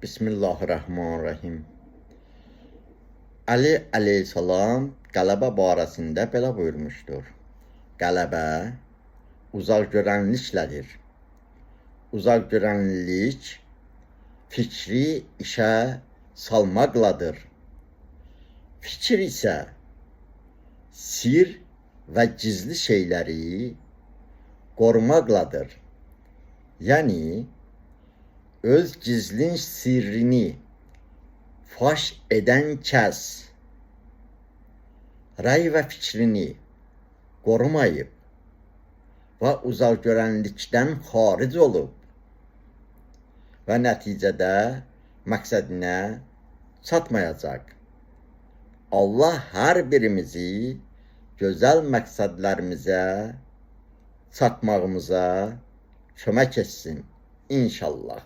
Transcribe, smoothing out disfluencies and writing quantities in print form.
Bismillahirrahmanirrahim. Ali aleyhissalam qələbə barəsində belə buyurmuşdur. Qələbə uzaqgörənliklədir. Uzaqgörənlik fikri işə salmaqladır. Fikir isə sir və gizli şeyləri qorumaqladır. Yəni, öz gizlin sirrini faş edən kəs rəy və fikrini qorumayıb və uzaqgörənlikdən xaric olub və nəticədə məqsədinə çatmayacaq. Allah hər birimizi gözəl məqsədlərimizə çatmağımıza kömək etsin inşallah.